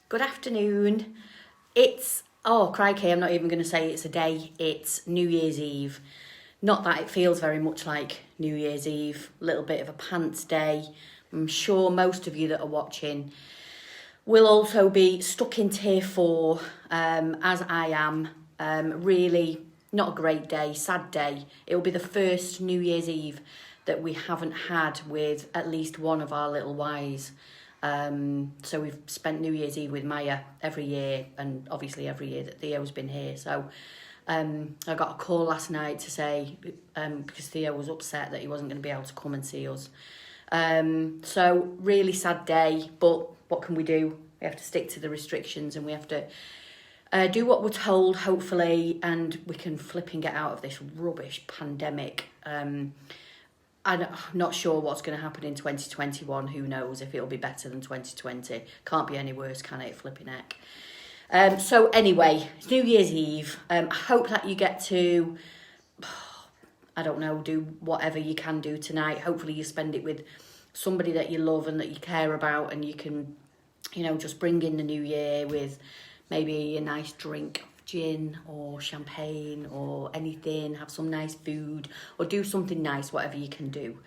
Good afternoon. Oh crikey, I'm not even going to say it's a day, it's New Year's Eve. Not that it feels very much like New Year's Eve, a little bit of a pants day. I'm sure most of you that are watching will also be stuck in tier 4, as I am. Really not a great day, sad day. It will be the first New Year's Eve that we haven't had with at least one of our little Ys. So we've spent New Year's Eve with Maya every year, and obviously every year that Theo's been here. So I got a call last night to say, because Theo was upset that he wasn't going to be able to come and see us. So really sad day, but what can we do? We have to stick to the restrictions and we have to do what we're told, hopefully, and we can flip and get out of this rubbish pandemic. I'm not sure what's going to happen in 2021. Who knows if it'll be better than 2020. Can't be any worse, can it? Flipping heck. So anyway, it's New Year's Eve. I hope that you get to, I don't know, do whatever you can do tonight. Hopefully you spend it with somebody that you love and that you care about, and you can, just bring in the new year with maybe a nice drink, gin or champagne or anything, have some nice food or do something nice, whatever you can do.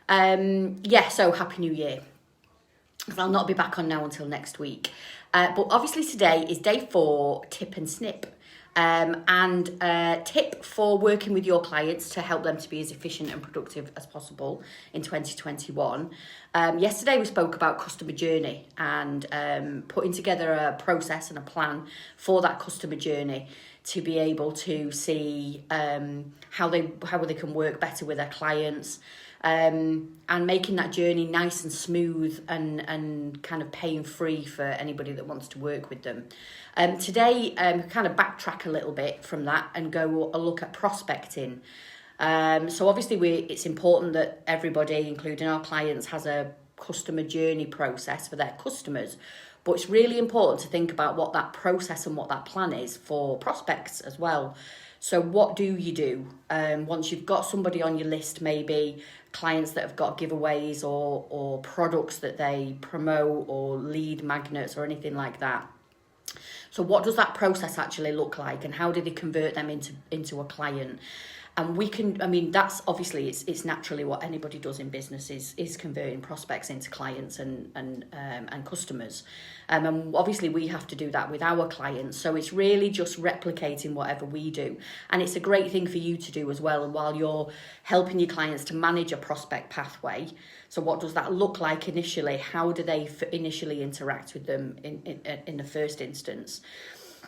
So Happy New Year. I'll not be back on now until next week. But obviously today is day 4, tip and snip. Tip for working with your clients to help them to be as efficient and productive as possible in 2021. Yesterday we spoke about customer journey and putting together a process and a plan for that customer journey to be able to see how they can work better with their clients, and making that journey nice and smooth and kind of pain free for anybody that wants to work with them. Today, kind of backtrack a little bit from that and go a look at prospecting. So obviously it's important that everybody, including our clients, has a customer journey process for their customers. But it's really important to think about what that process and what that plan is for prospects as well. So what do you do once you've got somebody on your list, maybe clients that have got giveaways or products that they promote or lead magnets or anything like that? So what does that process actually look like, and how do they convert them into a client? And that's obviously it's naturally what anybody does in business is converting prospects into clients and customers. And obviously we have to do that with our clients. So it's really just replicating whatever we do. And it's a great thing for you to do as well while you're helping your clients to manage a prospect pathway. So what does that look like initially? How do they initially interact with them in the first instance?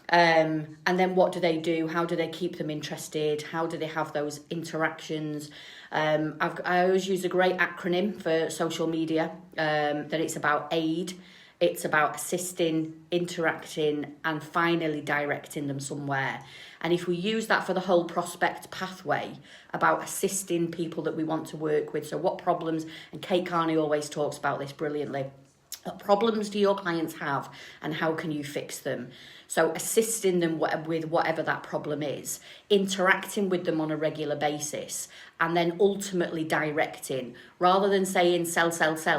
And then what do they do? How do they keep them interested? How do they have those interactions? I always use a great acronym for social media, that it's about aid, it's about assisting, interacting, and finally directing them somewhere. And if we use that for the whole prospect pathway, about assisting people that we want to work with, so what problems, and Kate Carney always talks about this brilliantly, what problems do your clients have and how can you fix them? So assisting them with whatever that problem is, interacting with them on a regular basis, and then ultimately directing, rather than saying sell,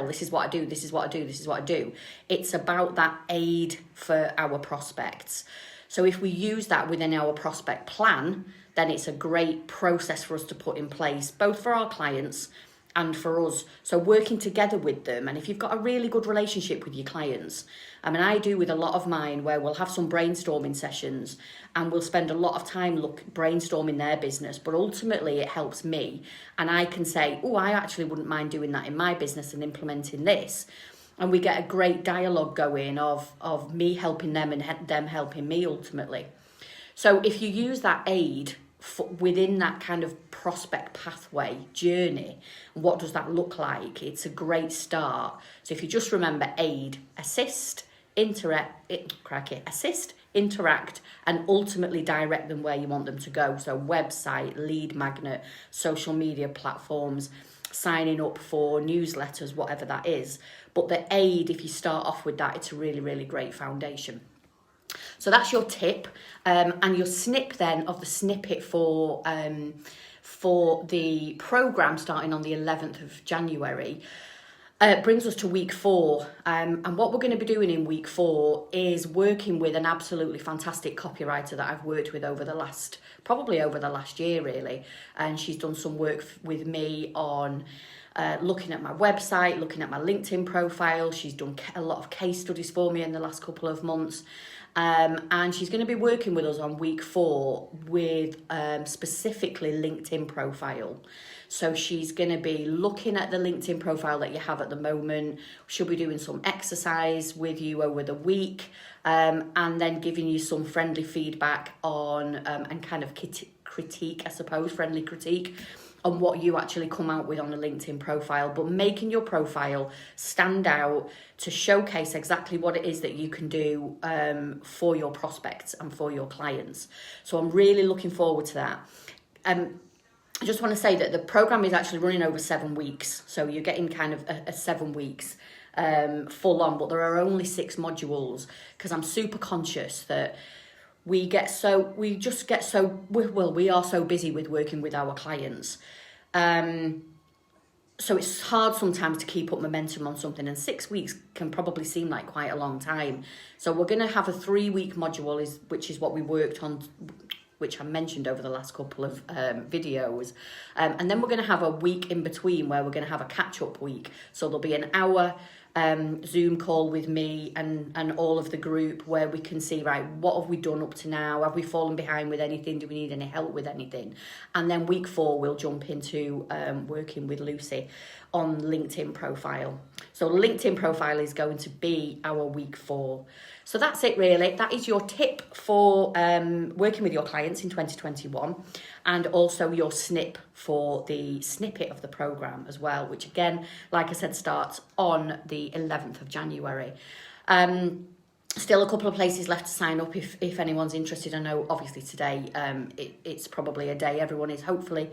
this is what I do, this is what I do, this is what I do. It's about that aid for our prospects. So if we use that within our prospect plan, then it's a great process for us to put in place, both for our clients and for us. So working together with them, and if you've got a really good relationship with your clients, I do with a lot of mine, where we'll have some brainstorming sessions and we'll spend a lot of time brainstorming their business, but ultimately it helps me, and I can say, oh, I actually wouldn't mind doing that in my business and implementing this. And we get a great dialogue going of me helping them and them helping me ultimately. So if you use that aid within that kind of prospect pathway journey, what does that look like? It's a great start. So if you just remember aid, assist, interact, and ultimately direct them where you want them to go. So website, lead magnet, social media platforms, signing up for newsletters, whatever that is. But the aid, if you start off with that, it's a really, really great foundation. So that's your tip, and your snip then of the snippet for the programme starting on the 11th of January. Brings us to week 4. And what we're going to be doing in week 4 is working with an absolutely fantastic copywriter that I've worked with probably over the last year, really. And she's done some work with me on looking at my website, looking at my LinkedIn profile. She's done a lot of case studies for me in the last couple of months. And she's going to be working with us on week 4 with specifically LinkedIn profile. So she's going to be looking at the LinkedIn profile that you have at the moment. She'll be doing some exercise with you over the week, and then giving you some friendly feedback on and kind of critique, I suppose, friendly critique on what you actually come out with on a LinkedIn profile, but making your profile stand out to showcase exactly what it is that you can do for your prospects and for your clients. So I'm really looking forward to that. I just want to say that the program is actually running over 7 weeks. So you're getting kind of a 7 weeks full on, but there are only 6 modules because I'm super conscious that we are so busy with working with our clients. So it's hard sometimes to keep up momentum on something, and 6 weeks can probably seem like quite a long time. So we're going to have a 3-week module, which is what we worked on, which I mentioned over the last couple of videos. And then we're going to have a week in between where we're going to have a catch-up week. So there'll be an hour Zoom call with me and all of the group where we can see, right, what have we done up to now? Have we fallen behind with anything? Do we need any help with anything? And then week 4, we'll jump into working with Lucy on LinkedIn profile. So LinkedIn profile is going to be our week 4. So that's it, really. That is your tip for working with your clients in 2021, and also your snip for the snippet of the program as well, which again, like I said, starts on the 11th of January. Still a couple of places left to sign up if anyone's interested. I know obviously today it's probably a day everyone is hopefully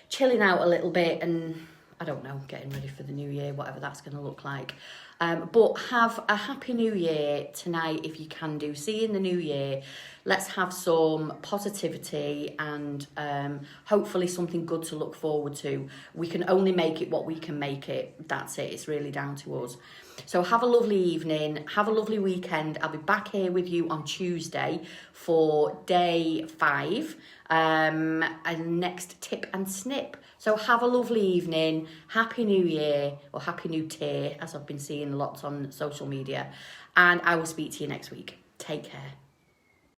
chilling out a little bit and, I don't know, getting ready for the new year, whatever that's going to look like. But have a happy new year tonight if you can do. See you in the new year. Let's have some positivity and hopefully something good to look forward to. We can only make it what we can make it. That's it. It's really down to us. So have a lovely evening. Have a lovely weekend. I'll be back here with you on Tuesday for day 5 and next tip and snip. So have a lovely evening. Happy New Year, or Happy New Year, as I've been seeing lots on social media. And I will speak to you next week. Take care.